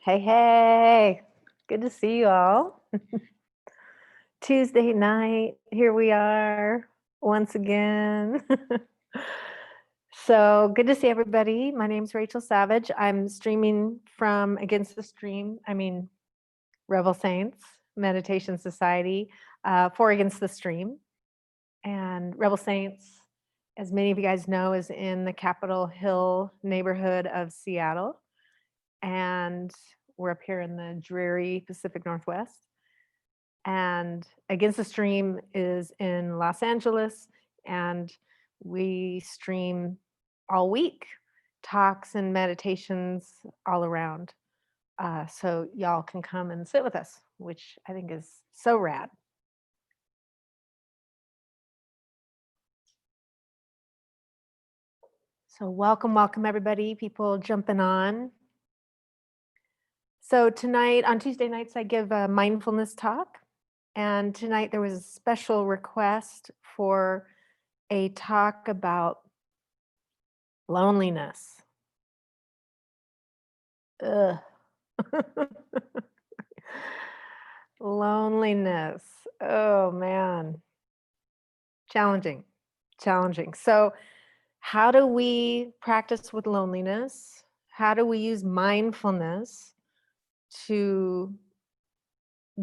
Hey, hey, good to see you all. Tuesday night, here we are once again. So good to see everybody. My name's Rachel Savage. I'm streaming from Against the Stream, Revel Saints Meditation Society for Against the Stream. And Revel Saints, as many of you guys know, is in the Capitol Hill neighborhood of Seattle. And we're up here in the dreary Pacific Northwest. And Against the Stream is in Los Angeles, and we stream all week, talks and meditations all around. So y'all can come and sit with us, which I think is so rad. So welcome everybody, people jumping on. So tonight, on Tuesday nights, I give a mindfulness talk. And tonight there was a special request for a talk about loneliness. Ugh. Loneliness. Oh man. Challenging. So how do we practice with loneliness? How do we use mindfulness to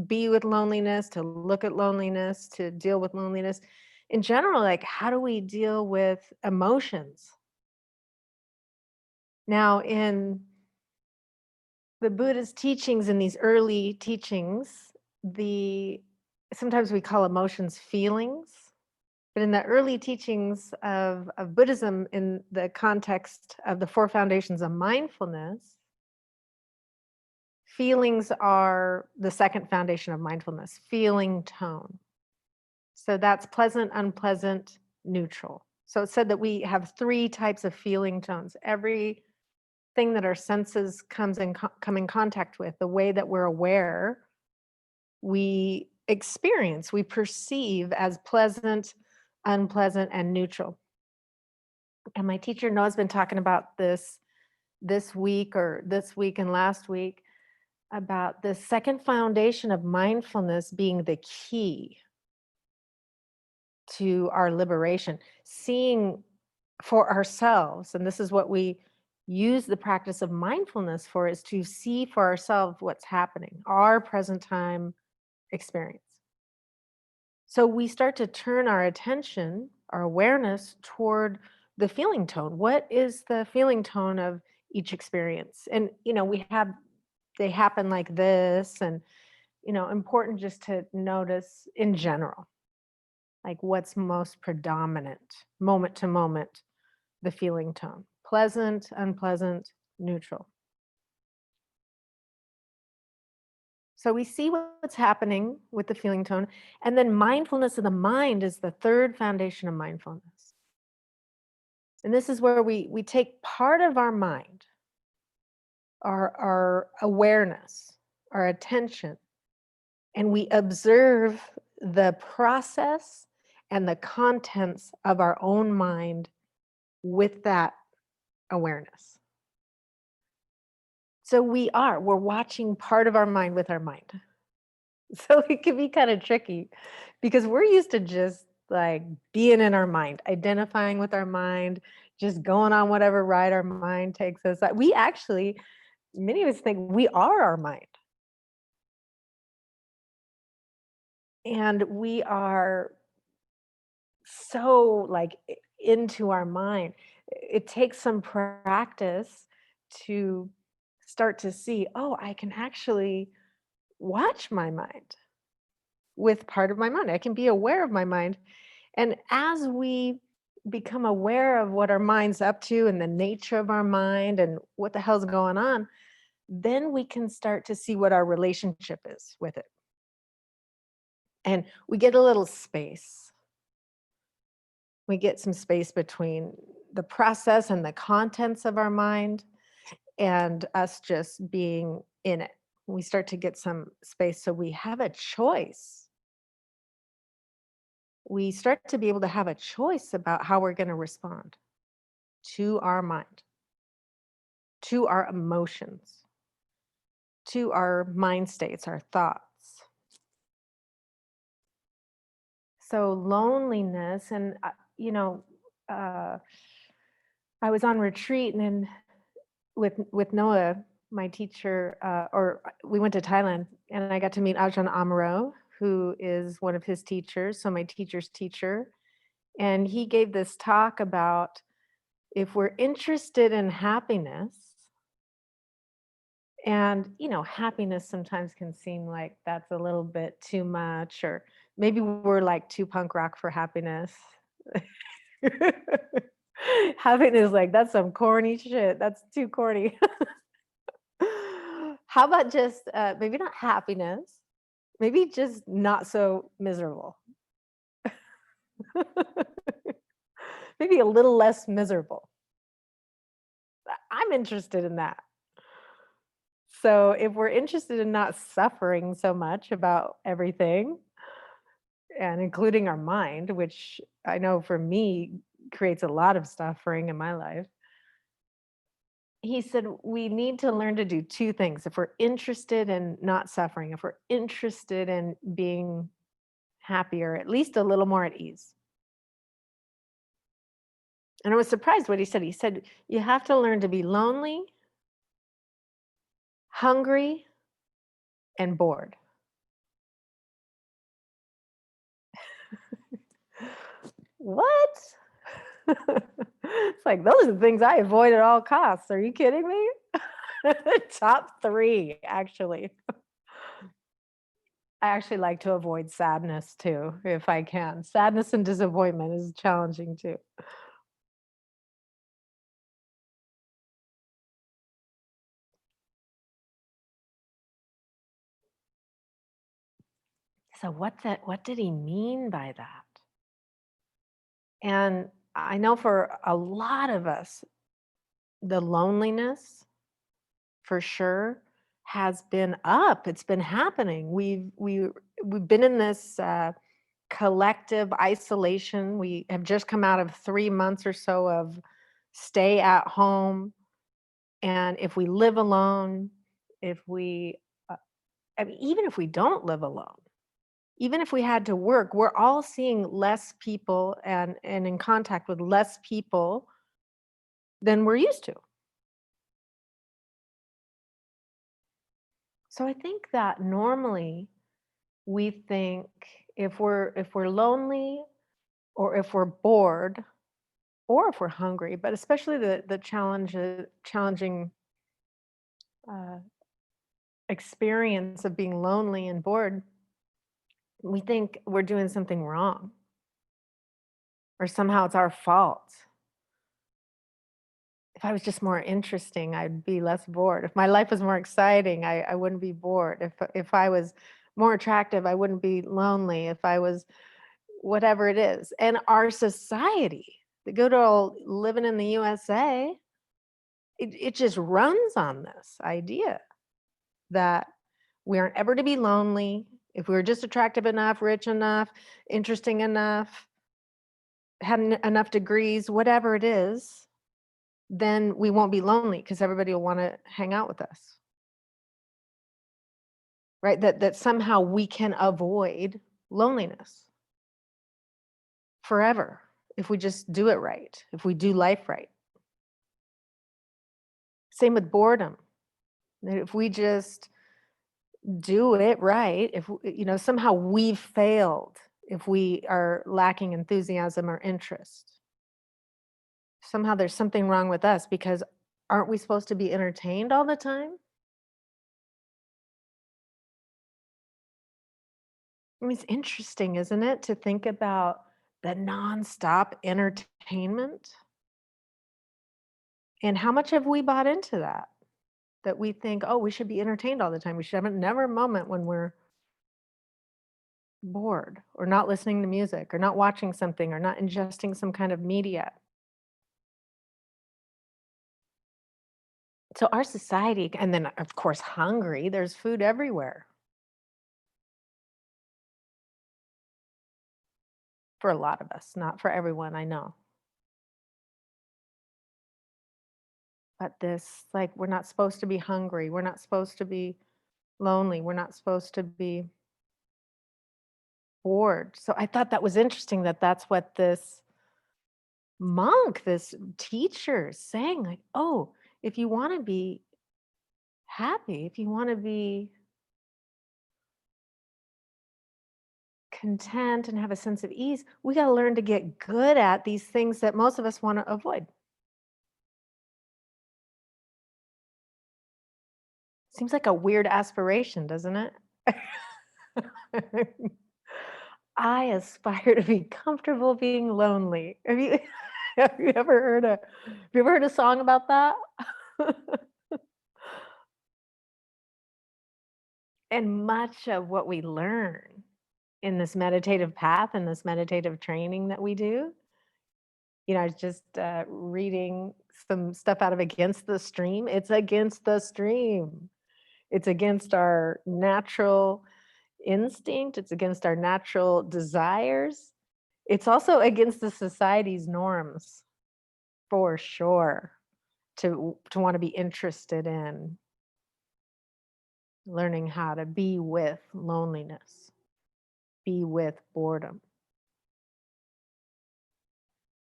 be with loneliness, to look at loneliness, to deal with loneliness? In general, like, how do we deal with emotions? Now, in the Buddha's teachings, in these early teachings, sometimes we call emotions feelings, but in the early teachings of Buddhism, in the context of the four foundations of mindfulness, feelings are the second foundation of mindfulness, feeling tone. So that's pleasant, unpleasant, neutral. So it said that we have three types of feeling tones. Every thing that our senses come in contact with, the way that we're aware, we experience, we perceive as pleasant, unpleasant, and neutral. And my teacher Noah's been talking about this week and last week, about the second foundation of mindfulness being the key to our liberation, seeing for ourselves. And this is what we use the practice of mindfulness for, is to see for ourselves what's happening, our present time experience. So we start to turn our attention, our awareness, toward the feeling tone. What is the feeling tone of each experience? And they happen like this, and important just to notice in general, like what's most predominant moment to moment, the feeling tone: pleasant, unpleasant, neutral. So we see what's happening with the feeling tone. And then mindfulness of the mind is the third foundation of mindfulness. And this is where we take part of our mind, our awareness, our attention, and we observe the process and the contents of our own mind with that awareness. So we're watching part of our mind with our mind. So it can be kind of tricky because we're used to just like being in our mind, identifying with our mind, just going on whatever ride our mind takes us. We actually, many of us think we are our mind. And we are so like into our mind. It takes some practice to start to see, oh, I can actually watch my mind with part of my mind. I can be aware of my mind. And as we become aware of what our mind's up to and the nature of our mind and what the hell's going on, then we can start to see what our relationship is with it. And we get a little space. We get some space between the process and the contents of our mind and us just being in it. We start to get some space, so we have a choice. We start to be able to have a choice about how we're going to respond to our mind, to our emotions. to our mind states, our thoughts. So loneliness, and uh, I was on retreat and then with Noah, my teacher, or we went to Thailand, and I got to meet Ajahn Amaro, who is one of his teachers, so my teacher's teacher, and he gave this talk about if we're interested in happiness, and happiness sometimes can seem like that's a little bit too much, or maybe we're like too punk rock for happiness. Happiness, like that's some corny shit. That's too corny. How about just maybe not happiness, maybe just not so miserable. Maybe a little less miserable. I'm interested in that. So if we're interested in not suffering so much about everything, and including our mind, which I know for me creates a lot of suffering in my life, he said we need to learn to do two things. If we're interested in not suffering, if we're interested in being happier, at least a little more at ease. And I was surprised what he said. He said, you have to learn to be lonely, hungry, and bored. What? It's like, those are the things I avoid at all costs. Are you kidding me? Top three, actually. I actually like to avoid sadness too, if I can. Sadness and disappointment is challenging too. So what did he mean by that? And I know for a lot of us, the loneliness for sure has been up. It's been happening. We've been in this collective isolation. We have just come out of 3 months or so of stay at home. And if we live alone, if we, I mean, even if we don't live alone, even if we had to work, we're all seeing less people and in contact with less people than we're used to. So I think that normally we think if we're lonely, or if we're bored, or if we're hungry, but especially the challenging uh, experience of being lonely and bored, we think we're doing something wrong, or somehow it's our fault. If I was just more interesting, I'd be less bored. If my life was more exciting, I wouldn't be bored. If I was more attractive, I wouldn't be lonely. If I was whatever it is. And our society, the good old living in the USA, it just runs on this idea that we aren't ever to be lonely. If we were just attractive enough, rich enough, interesting enough, had enough degrees, whatever it is, then we won't be lonely because everybody will want to hang out with us. Right? That somehow we can avoid loneliness forever if we just do it right, if we do life right. Same with boredom. If we just do it right, if somehow we've failed, if we are lacking enthusiasm or interest, somehow there's something wrong with us, because aren't we supposed to be entertained all the time? I mean, it's interesting, isn't it, to think about the nonstop entertainment, and how much have we bought into that? That we think, oh, we should be entertained all the time. We should have never a moment when we're bored, or not listening to music, or not watching something, or not ingesting some kind of media. So our society, and then of course hungry, there's food everywhere for a lot of us, not for everyone, I know. But this, like, we're not supposed to be hungry. We're not supposed to be lonely. We're not supposed to be bored. So I thought that was interesting that that's what this monk, this teacher is saying, like, oh, if you want to be happy, if you want to be content and have a sense of ease, we got to learn to get good at these things that most of us want to avoid. Seems like a weird aspiration, doesn't it? I aspire to be comfortable being lonely. Have you ever heard a song about that? And much of what we learn in this meditative path and this meditative training that we do, I was just reading some stuff out of Against the Stream. It's against the stream. It's against our natural instinct. It's against our natural desires. It's also against the society's norms, for sure, to want to be interested in learning how to be with loneliness, be with boredom.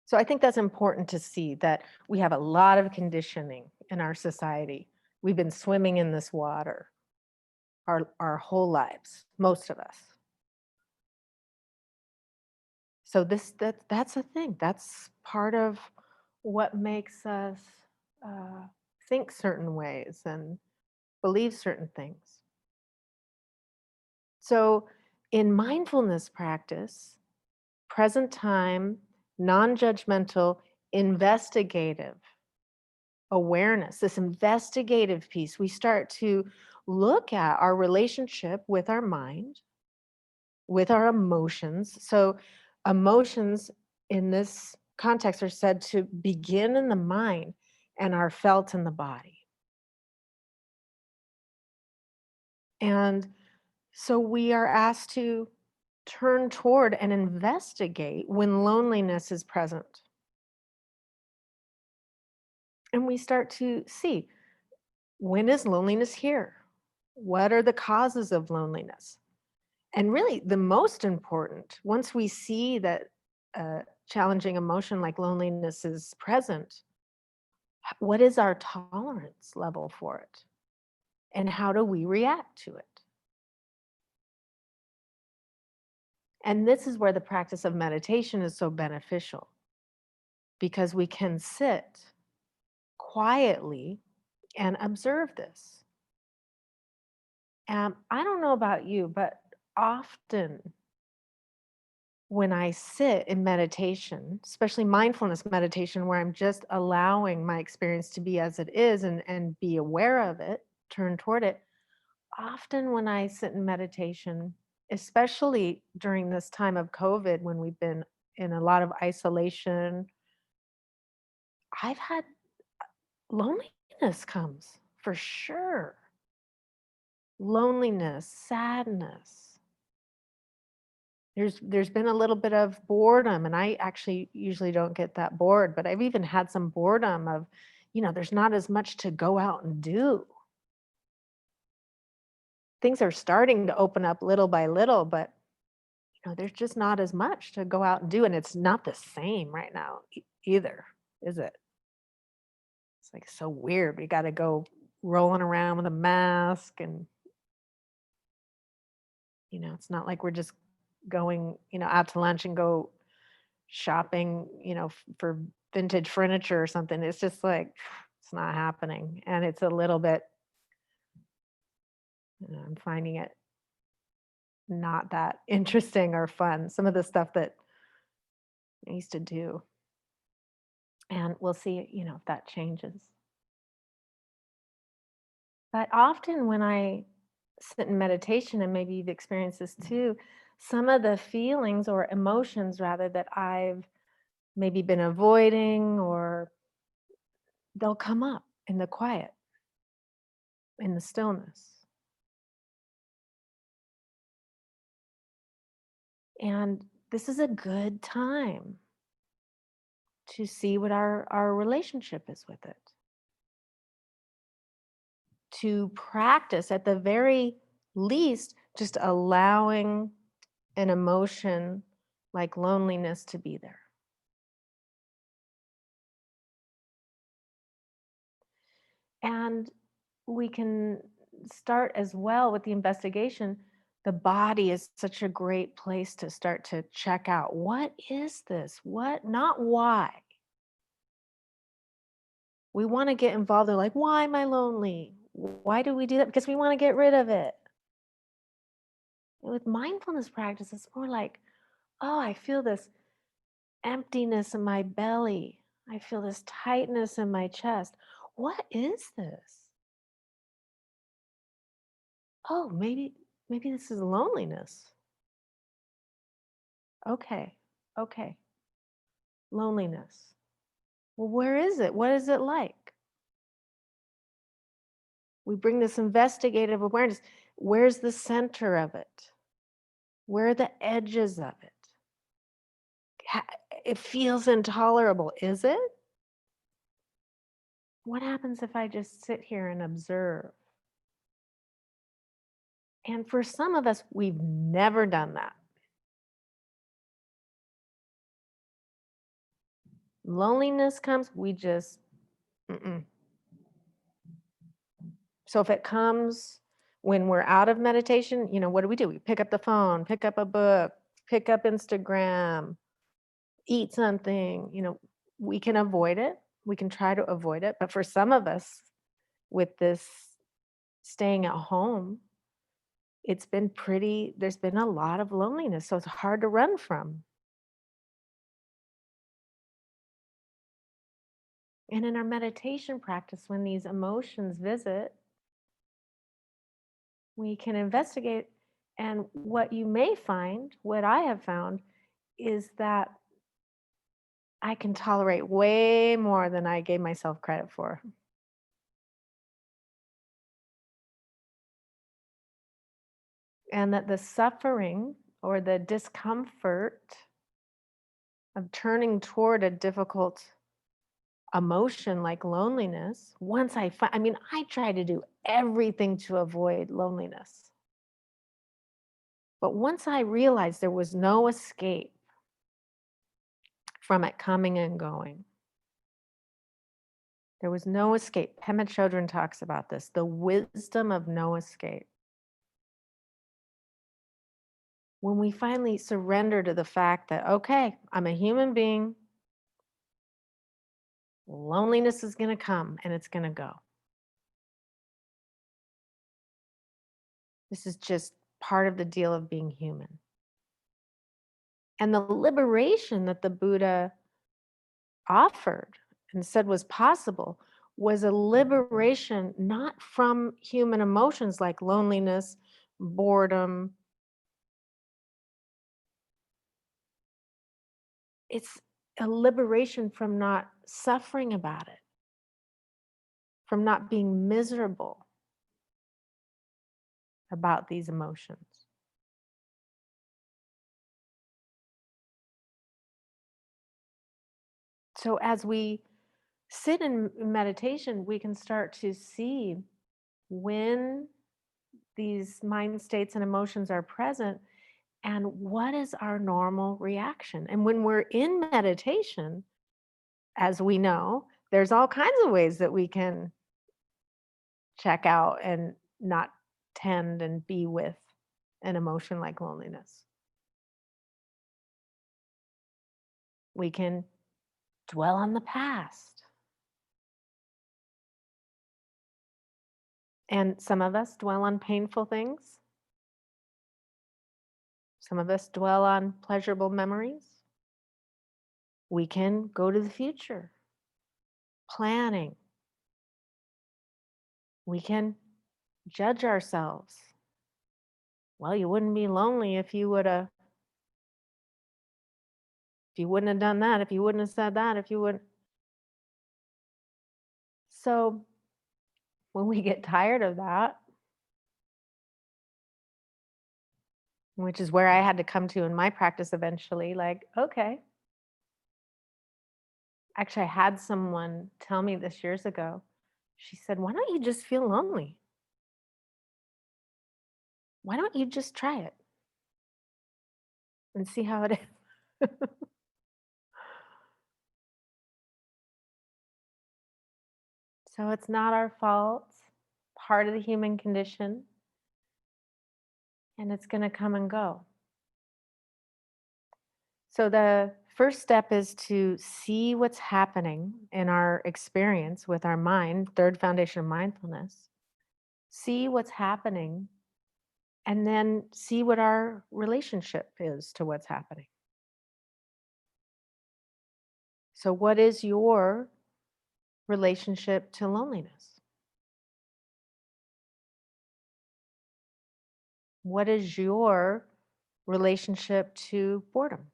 So I think that's important to see that we have a lot of conditioning in our society. We've been swimming in this water our whole lives, most of us. So that's a thing. That's part of what makes us think certain ways and believe certain things. So in mindfulness practice, present time, non-judgmental, investigative awareness, this investigative piece, we start to look at our relationship with our mind, with our emotions. So emotions in this context are said to begin in the mind and are felt in the body. And so we are asked to turn toward and investigate when loneliness is present. And we start to see, when is loneliness here? What are the causes of loneliness? And really, the most important, once we see that a challenging emotion like loneliness is present, what is our tolerance level for it? And how do we react to it? And this is where the practice of meditation is so beneficial, because we can sit quietly and observe this. And I don't know about you, but often when I sit in meditation, especially mindfulness meditation, where I'm just allowing my experience to be as it is and be aware of it, turn toward it, often when I sit in meditation, especially during this time of COVID, when we've been in a lot of isolation, I've had loneliness comes for sure. Loneliness, sadness. There's been a little bit of boredom, and I actually usually don't get that bored, but I've even had some boredom of, there's not as much to go out and do. Things are starting to open up little by little, but there's just not as much to go out and do, and it's not the same right now either, is it? It's like so weird. We got to go rolling around with a mask, and it's not like we're just going, out to lunch and go shopping, for vintage furniture or something. It's just like it's not happening, and it's a little bit. I'm finding it not that interesting or fun. Some of the stuff that I used to do, and we'll see, if that changes. But often when I sit in meditation, and maybe you've experienced this too, some of the feelings or emotions rather that I've maybe been avoiding, or they'll come up in the quiet, in the stillness. And this is a good time to see what our relationship is with it. to practice, at the very least, just allowing an emotion like loneliness to be there. And we can start as well with the investigation. The body is such a great place to start to check out, what is this? What, not why. We want to get involved in, like, why am I lonely? Why do we do that? Because we want to get rid of it. And with mindfulness practice, it's more like, oh, I feel this emptiness in my belly. I feel this tightness in my chest. What is this? Oh, maybe this is loneliness. Okay. Okay. Loneliness. Well, where is it? What is it like? We bring this investigative awareness. Where's the center of it? Where are the edges of it? It feels intolerable. Is it? What happens if I just sit here and observe? And for some of us, we've never done that. Loneliness comes, we just, mm-mm. So if it comes when we're out of meditation, what do? We pick up the phone, pick up a book, pick up Instagram, eat something. We can avoid it. We can try to avoid it. But for some of us, with this staying at home, there's been a lot of loneliness. So it's hard to run from. And in our meditation practice, when these emotions visit, we can investigate. And what you may find, what I have found, is that I can tolerate way more than I gave myself credit for. And that the suffering or the discomfort of turning toward a difficult emotion like loneliness, once I try to do everything to avoid loneliness. But once I realized there was no escape from it coming and going, there was no escape. Pema Chodron talks about this, the wisdom of no escape. When we finally surrender to the fact that, okay, I'm a human being, loneliness is going to come and it's going to go. This is just part of the deal of being human. And the liberation that the Buddha offered and said was possible was a liberation not from human emotions like loneliness, boredom. It's a liberation from not suffering about it, from not being miserable about these emotions. So as we sit in meditation, we can start to see when these mind states and emotions are present and what is our normal reaction. And when we're in meditation, as we know, there's all kinds of ways that we can check out and not tend and be with an emotion like loneliness. We can dwell on the past. And some of us dwell on painful things. Some of us dwell on pleasurable memories. We can go to the future, planning. We can judge ourselves. Well, you wouldn't be lonely if you wouldn't have done that, if you wouldn't have said that, if you wouldn't. So when we get tired of that, which is where I had to come to in my practice eventually, like, okay. Actually, I had someone tell me this years ago. She said, why don't you just feel lonely? Why don't you just try it and see how it is? So it's not our fault, part of the human condition, and it's going to come and go. So the first step is to see what's happening in our experience with our mind, third foundation of mindfulness. See what's happening and then see what our relationship is to what's happening. So, what is your relationship to loneliness? What is your relationship to boredom?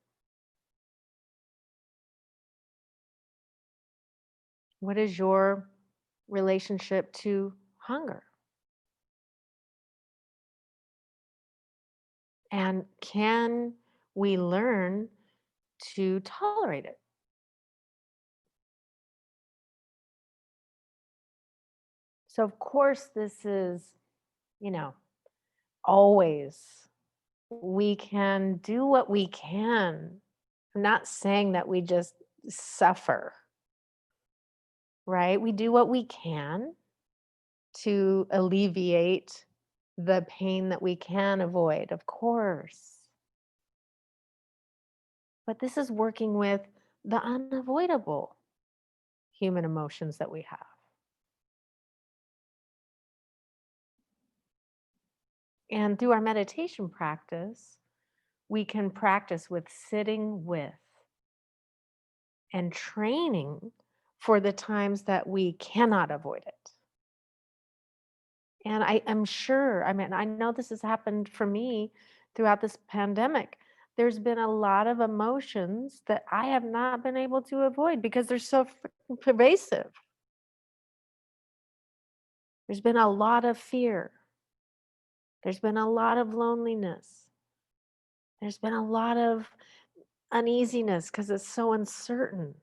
What is your relationship to hunger? And can we learn to tolerate it? So, of course, this is, you know, always we can do what we can. I'm not saying that we just suffer, right? We do what we can to alleviate the pain that we can avoid, of course. But this is working with the unavoidable human emotions that we have. And through our meditation practice, we can practice with sitting with and training for the times that we cannot avoid it. And I am sure, I mean, I know this has happened for me throughout this pandemic. There's been a lot of emotions that I have not been able to avoid because they're so freaking pervasive. There's been a lot of fear. There's been a lot of loneliness. There's been a lot of uneasiness because it's so uncertain.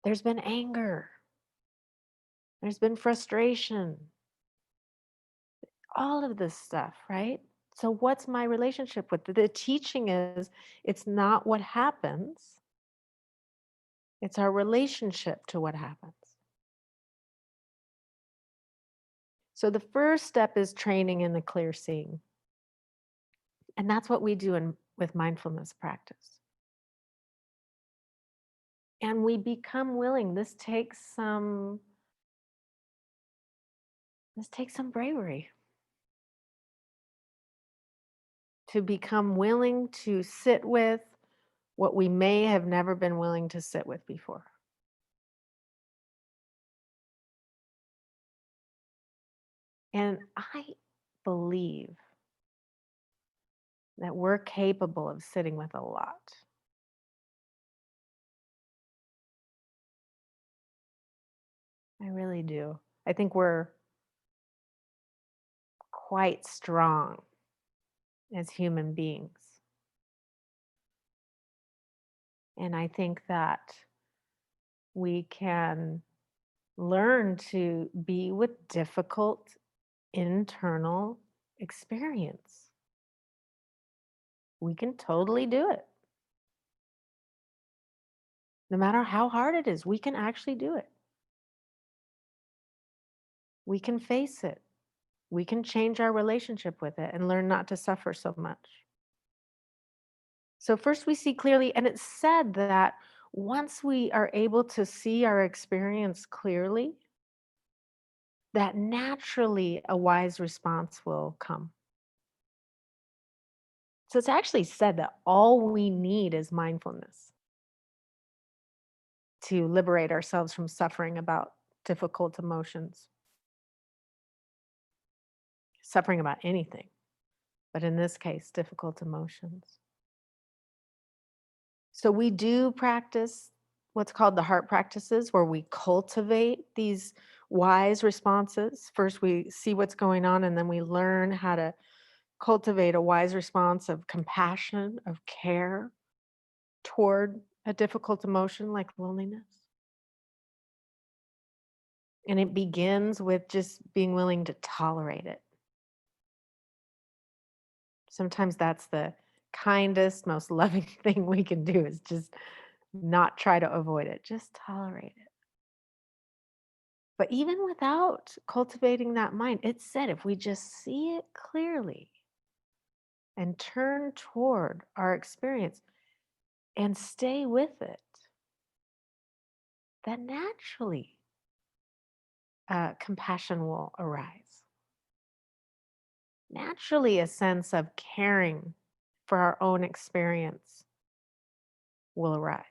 There's been anger. There's been frustration. All of this stuff, right? So, what's my relationship with it? The teaching is it's not what happens, it's our relationship to what happens. So, the first step is training in the clear seeing. And that's what we do with mindfulness practice. And we become willing. This takes some bravery to become willing to sit with what we may have never been willing to sit with before. And I believe that we're capable of sitting with a lot. I really do. I think we're quite strong as human beings. And I think that we can learn to be with difficult internal experience. We can totally do it. No matter how hard it is, we can actually do it. We can face it. We can change our relationship with it and learn not to suffer so much. So, first we see clearly, and it's said that once we are able to see our experience clearly, that naturally a wise response will come. So, it's actually said that all we need is mindfulness to liberate ourselves from suffering about difficult emotions, suffering about anything, but in this case, difficult emotions. So we do practice what's called the heart practices, where we cultivate these wise responses. First, we see what's going on, and then we learn how to cultivate a wise response of compassion, of care toward a difficult emotion like loneliness. And it begins with just being willing to tolerate it. Sometimes that's the kindest, most loving thing we can do is just not try to avoid it, just tolerate it. But even without cultivating that mind, it's said if we just see it clearly and turn toward our experience and stay with it, then naturally compassion will arise. Naturally, a sense of caring for our own experience will arise.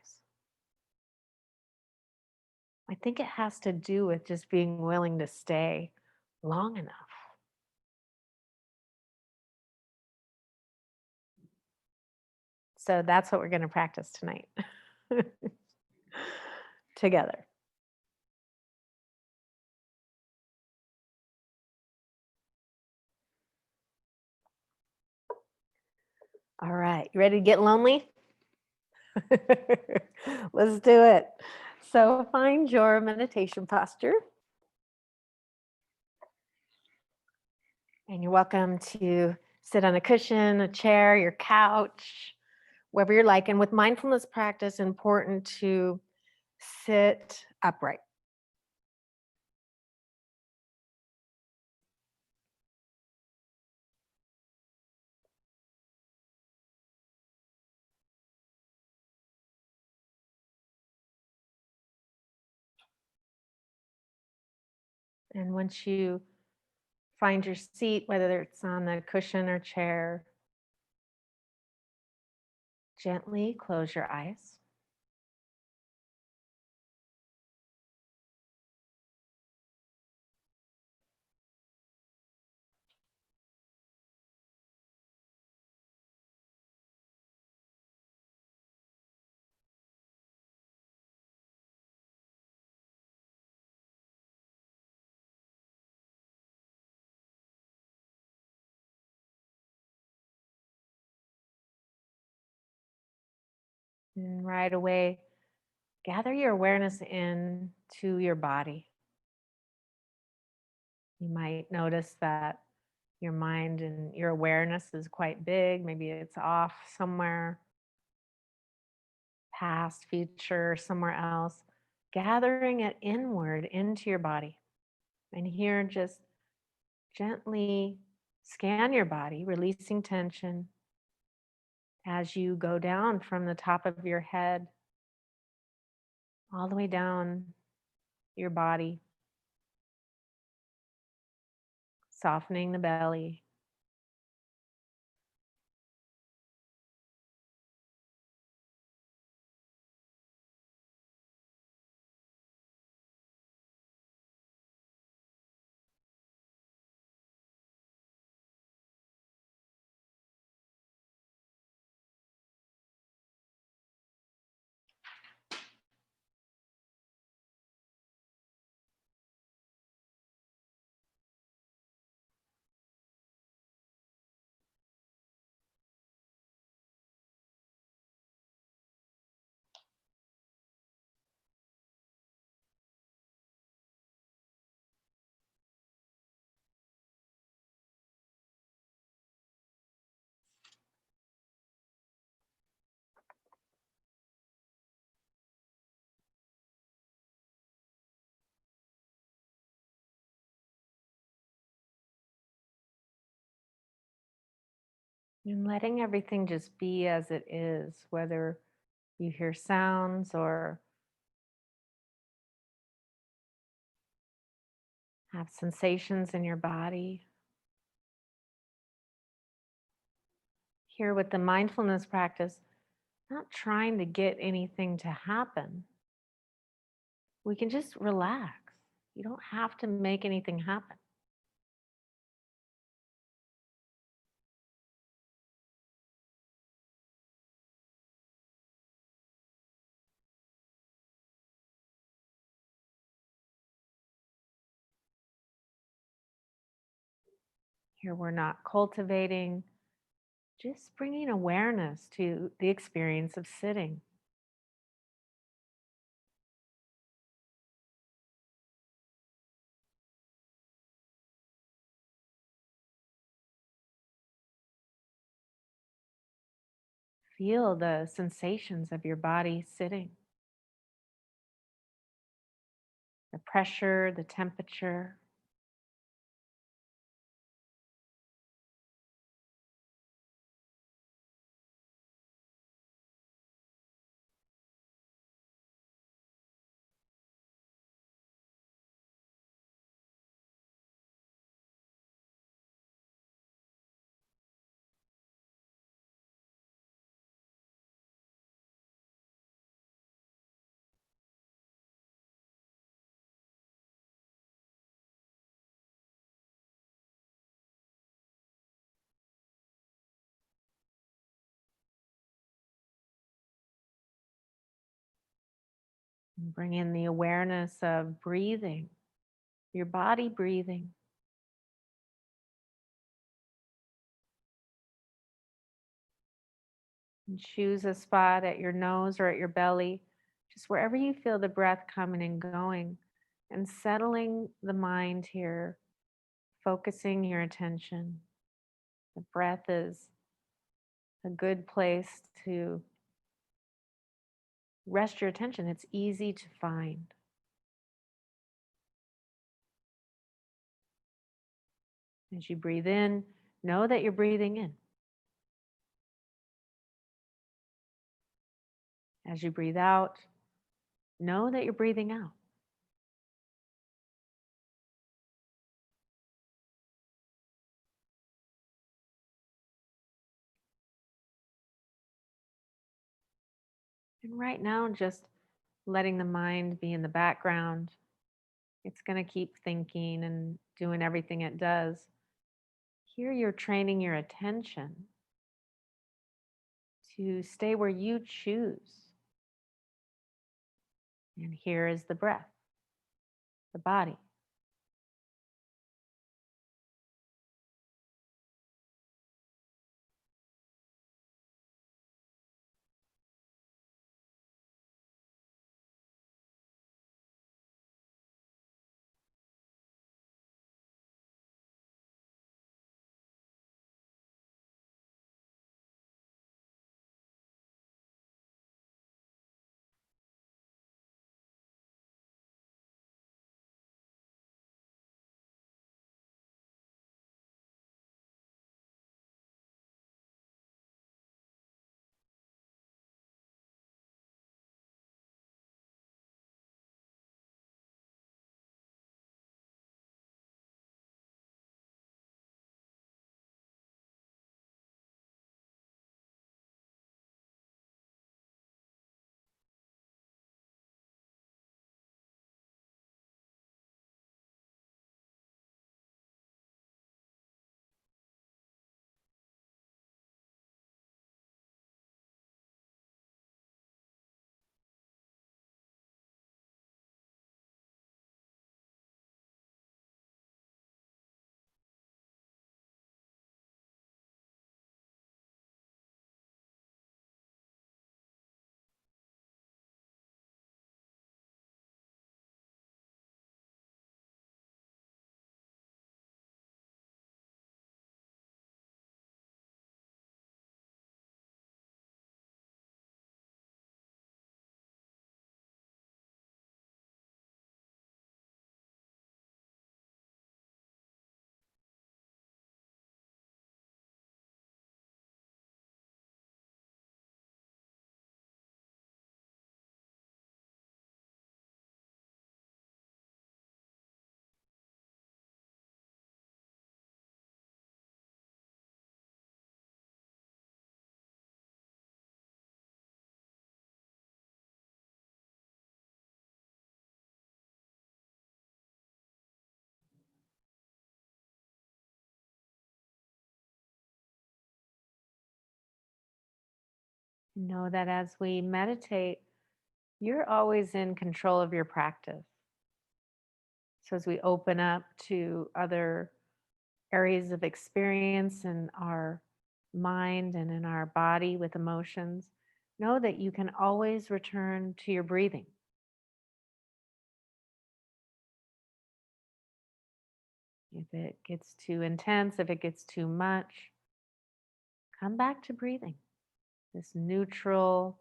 I think it has to do with just being willing to stay long enough. So that's what we're going to practice tonight together. All right, you ready to get lonely? Let's do it. So find your meditation posture. And you're welcome to sit on a cushion, a chair, your couch, wherever you're like. And with mindfulness practice, important to sit upright. And once you find your seat, whether it's on the cushion or chair, gently close your eyes. And right away, gather your awareness in to your body. You might notice that your mind and your awareness is quite big. Maybe it's off somewhere, past, future, somewhere else. Gathering it inward into your body. And here, just gently scan your body, releasing tension as you go down from the top of your head all the way down your body, softening the belly. And letting everything just be as it is, whether you hear sounds or have sensations in your body. Here with the mindfulness practice, not trying to get anything to happen. We can just relax. You don't have to make anything happen. Here we're not cultivating, just bringing awareness to the experience of sitting. Feel the sensations of your body sitting, the pressure, the temperature. And bring in the awareness of breathing, your body breathing. And choose a spot at your nose or at your belly, just wherever you feel the breath coming and going, and settling the mind here, focusing your attention. The breath is a good place to rest your attention. It's easy to find. As you breathe in, know that you're breathing in. As you breathe out, know that you're breathing out. And right now, just letting the mind be in the background. It's going to keep thinking and doing everything it does. Here, you're training your attention to stay where you choose. And here is the breath, the body. Know that as we meditate, you're always in control of your practice. So as we open up to other areas of experience in our mind and in our body with emotions, know that you can always return to your breathing. If it gets too intense, if it gets too much, come back to breathing. this neutral,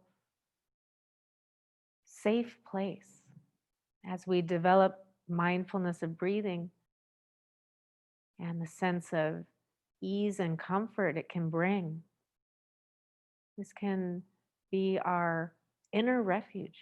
safe place. As we develop mindfulness of breathing and the sense of ease and comfort it can bring, this can be our inner refuge.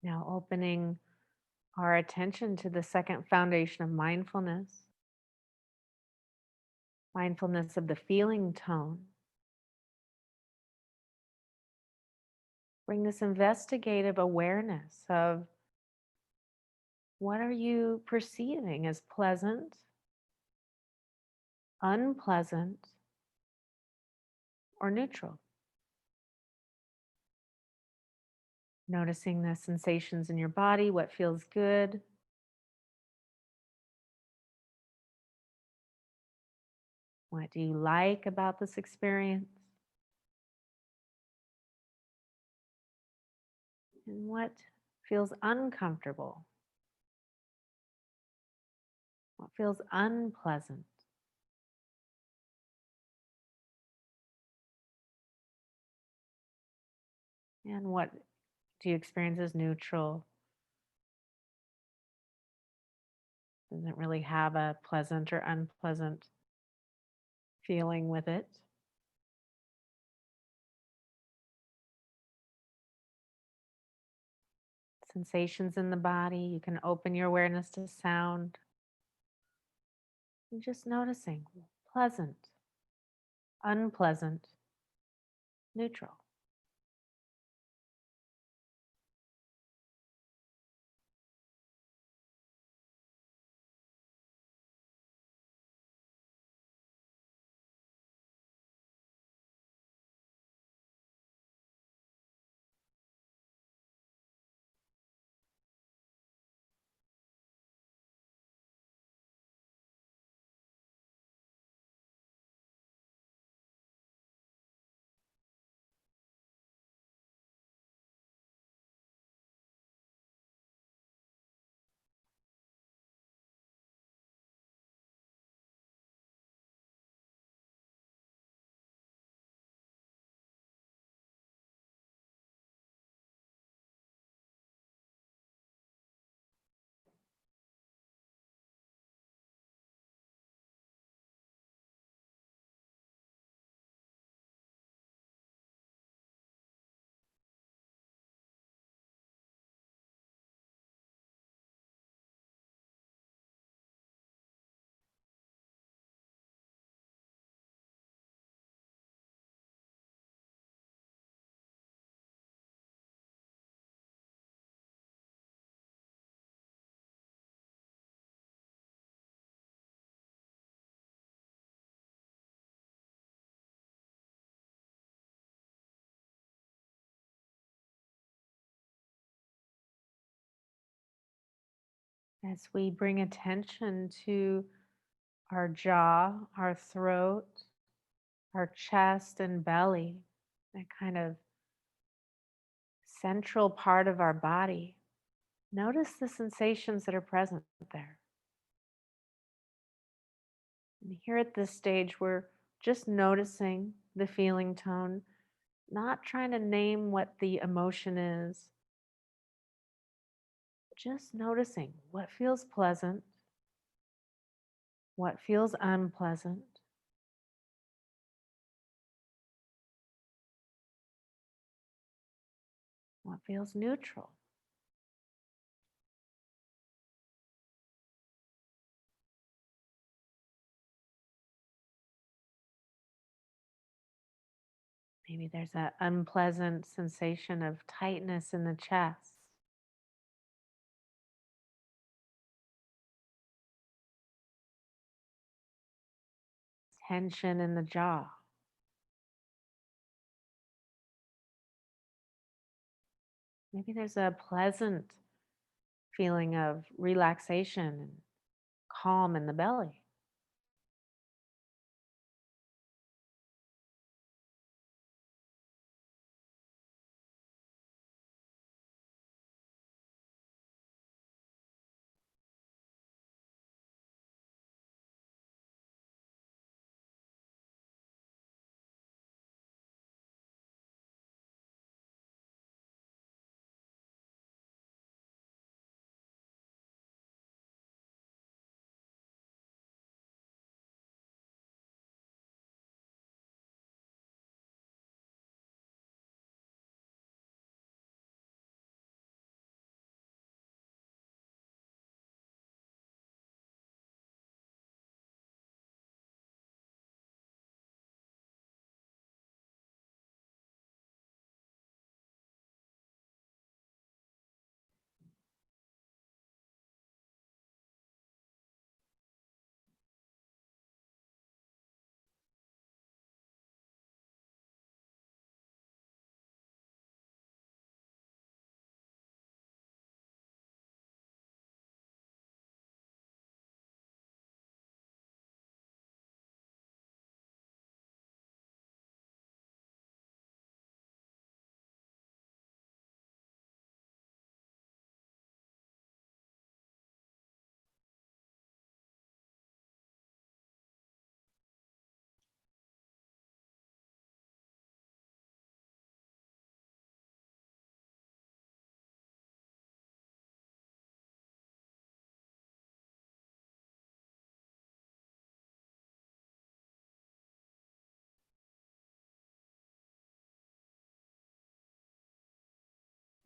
Now, opening our attention to the second foundation of mindfulness of the feeling tone. Bring this investigative awareness of what are you perceiving as pleasant, unpleasant, or neutral. Noticing the sensations in your body, what feels good, what do you like about this experience, and what feels uncomfortable, what feels unpleasant. And what do you experience as neutral? Doesn't really have a pleasant or unpleasant feeling with it. Sensations in the body. You can open your awareness to sound. And just noticing pleasant, unpleasant, neutral. As we bring attention to our jaw, our throat, our chest and belly, that kind of central part of our body, notice the sensations that are present there. And here at this stage, we're just noticing the feeling tone, not trying to name what the emotion is, just noticing what feels pleasant, what feels unpleasant, what feels neutral. Maybe there's that unpleasant sensation of tightness in the chest, tension in the jaw. Maybe there's a pleasant feeling of relaxation and calm in the belly.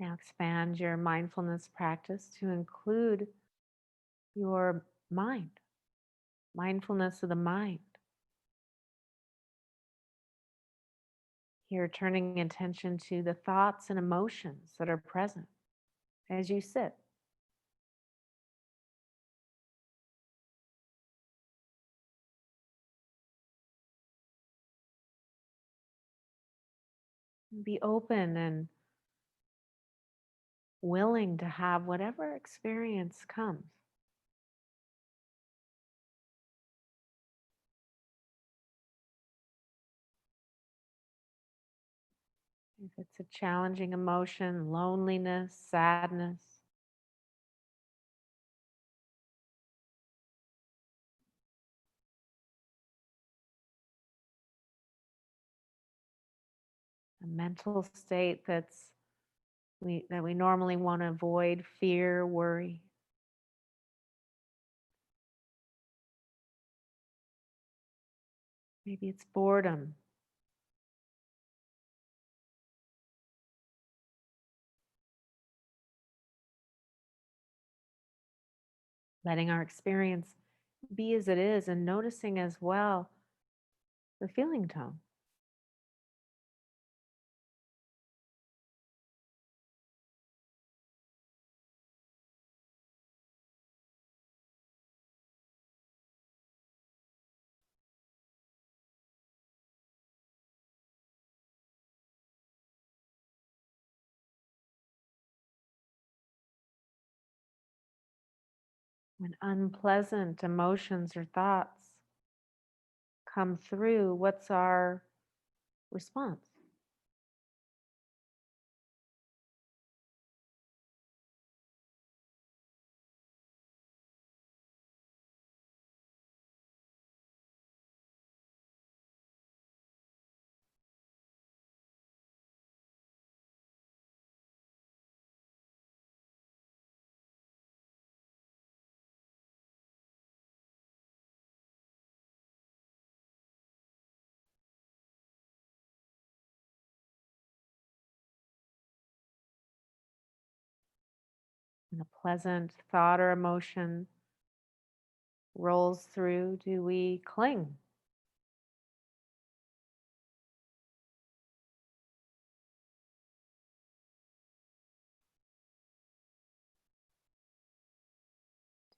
Now expand your mindfulness practice to include your mind, mindfulness of the mind. Here, turning attention to the thoughts and emotions that are present as you sit. Be open and willing to have whatever experience comes. If it's a challenging emotion, loneliness, sadness, a mental state that we normally want to avoid, fear, worry. Maybe it's boredom. Letting our experience be as it is and noticing as well the feeling tone. When unpleasant emotions or thoughts come through, what's our response? When a pleasant thought or emotion rolls through, do we cling?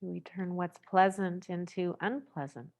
Do we turn what's pleasant into unpleasant?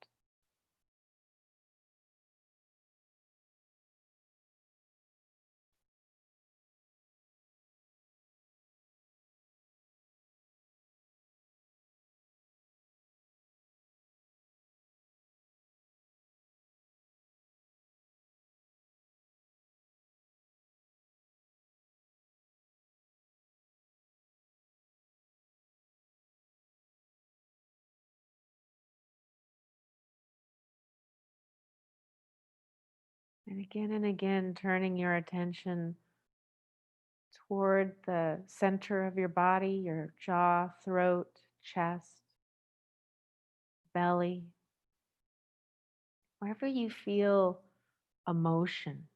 And again, turning your attention toward the center of your body, your jaw, throat, chest, belly, wherever you feel emotion.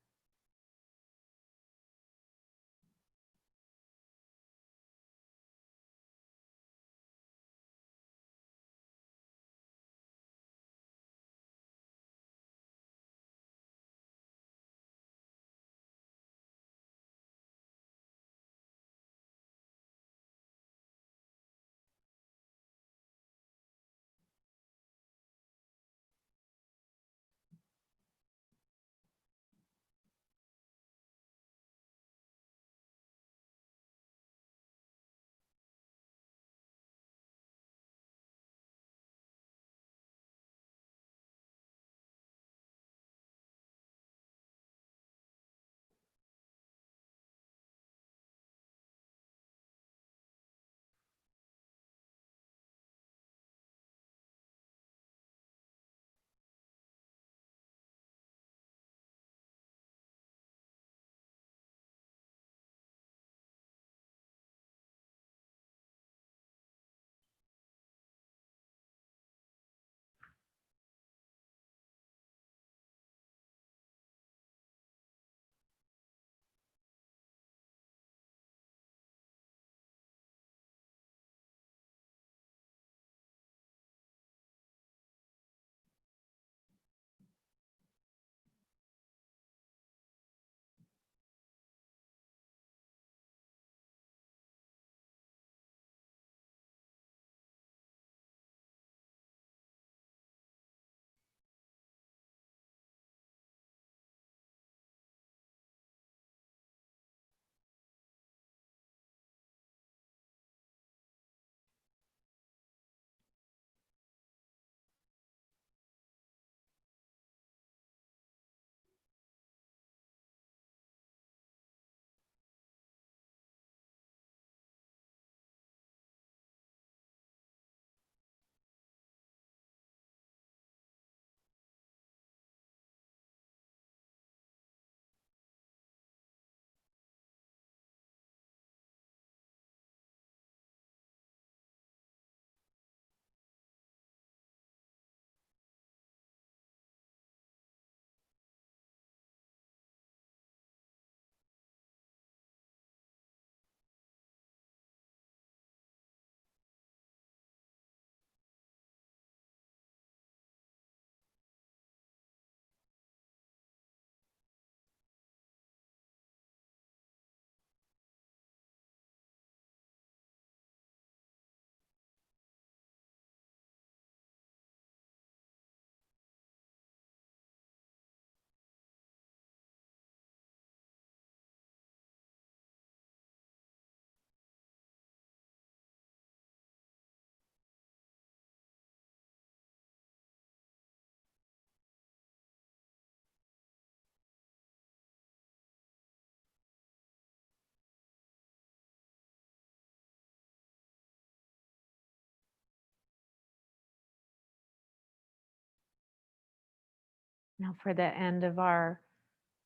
Now, for the end of our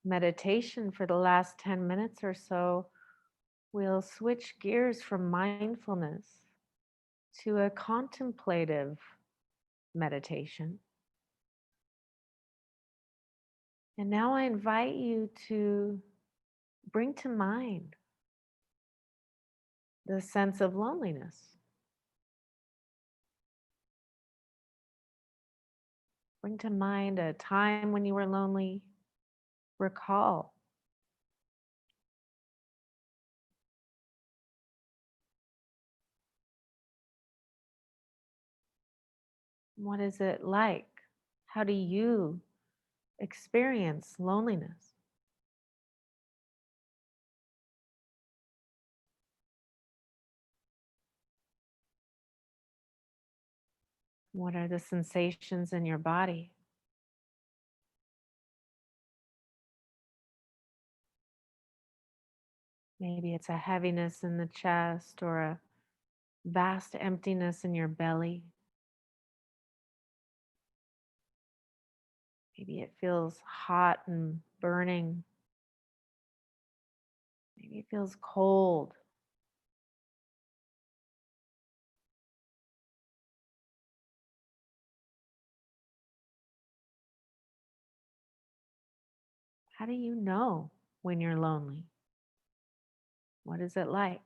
meditation, for the last 10 minutes or so, we'll switch gears from mindfulness to a contemplative meditation. And now I invite you to bring to mind the sense of loneliness. Bring to mind a time when you were lonely. Recall. What is it like? How do you experience loneliness? What are the sensations in your body? Maybe it's a heaviness in the chest or a vast emptiness in your belly. Maybe it feels hot and burning. Maybe it feels cold. How do you know when you're lonely? What is it like?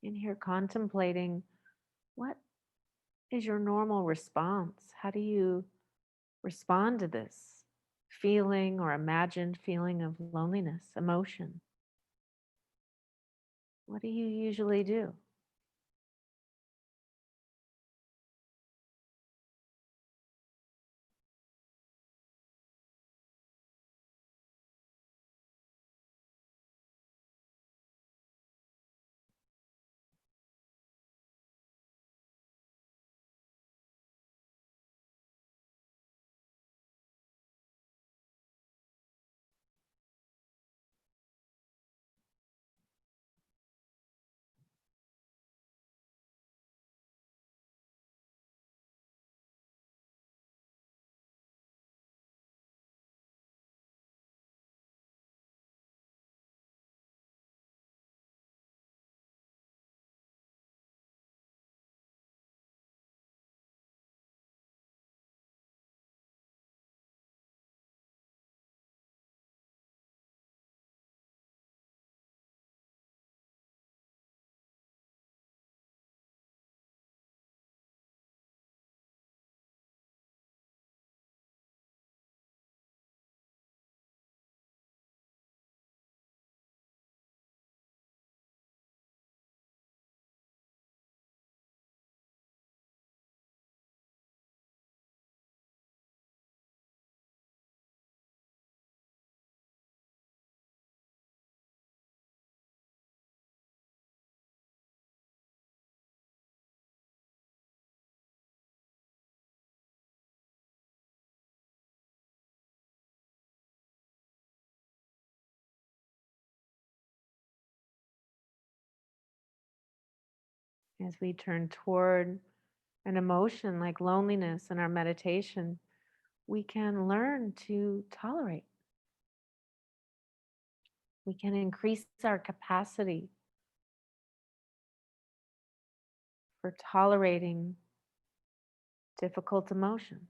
In here contemplating, what is your normal response? How do you respond to this feeling or imagined feeling of loneliness, emotion? What do you usually do? As we turn toward an emotion like loneliness in our meditation, we can learn to tolerate. We can increase our capacity for tolerating difficult emotions.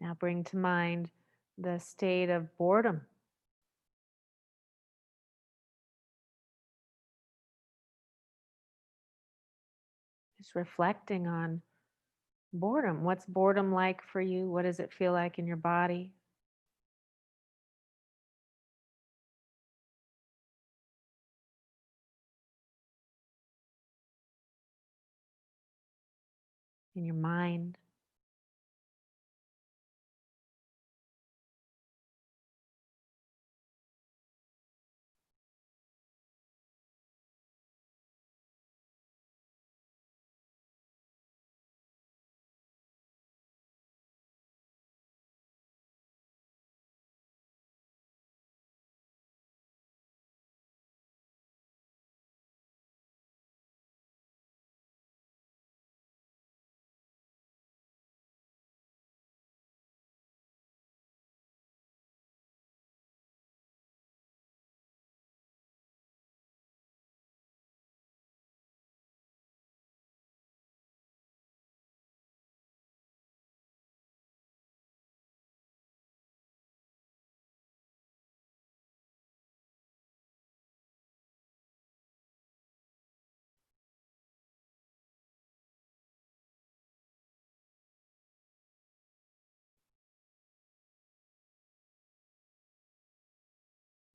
Now bring to mind the state of boredom. Just reflecting on boredom. What's boredom like for you? What does it feel like in your body, in your mind?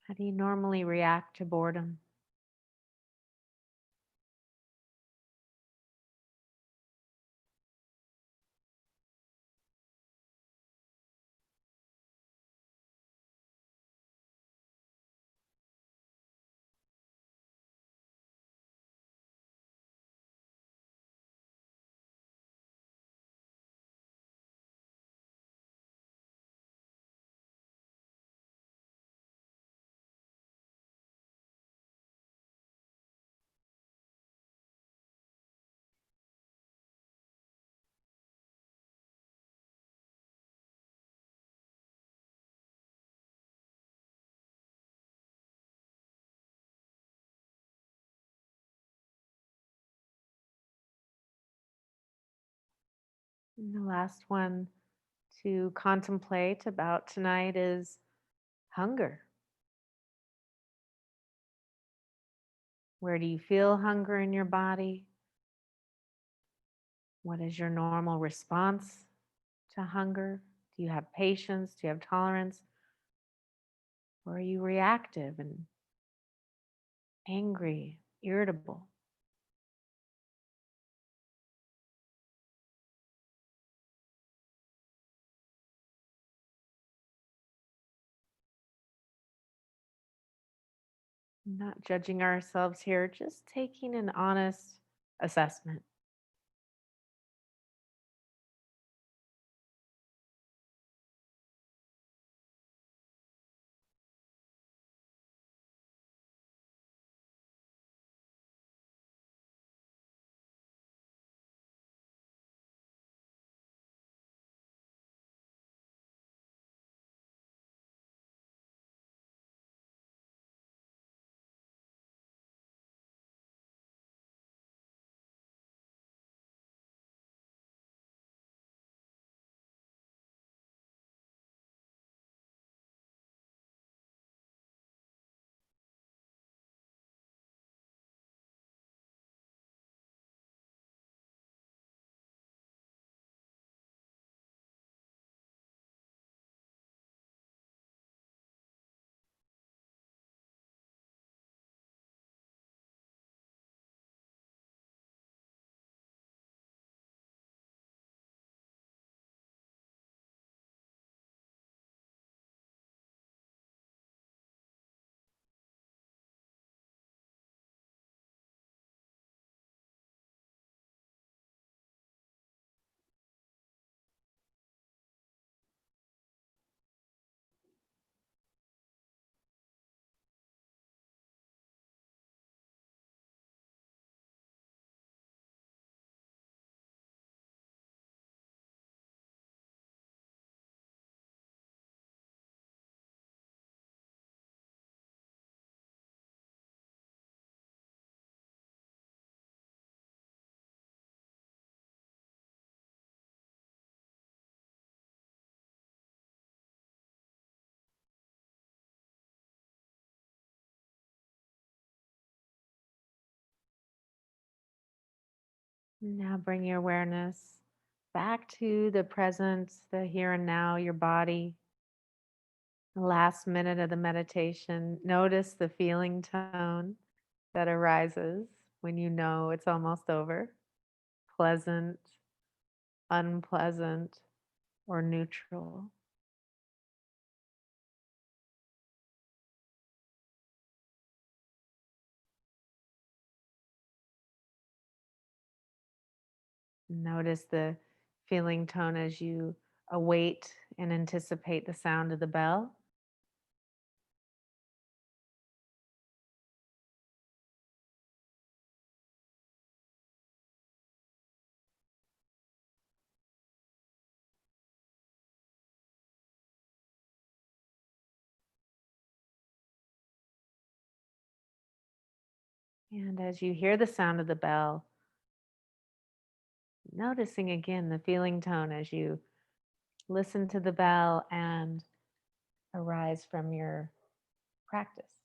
How do you normally react to boredom? And the last one to contemplate about tonight is hunger. Where do you feel hunger in your body? What is your normal response to hunger? Do you have patience? Do you have tolerance? Or are you reactive and angry, irritable? Not judging ourselves here, just taking an honest assessment. Now bring your awareness back to the present, the here and now, your body. The last minute of the meditation, notice the feeling tone that arises when you know it's almost over. Pleasant, unpleasant, or neutral. Notice the feeling tone as you await and anticipate the sound of the bell. And as you hear the sound of the bell, noticing again the feeling tone as you listen to the bell and arise from your practice.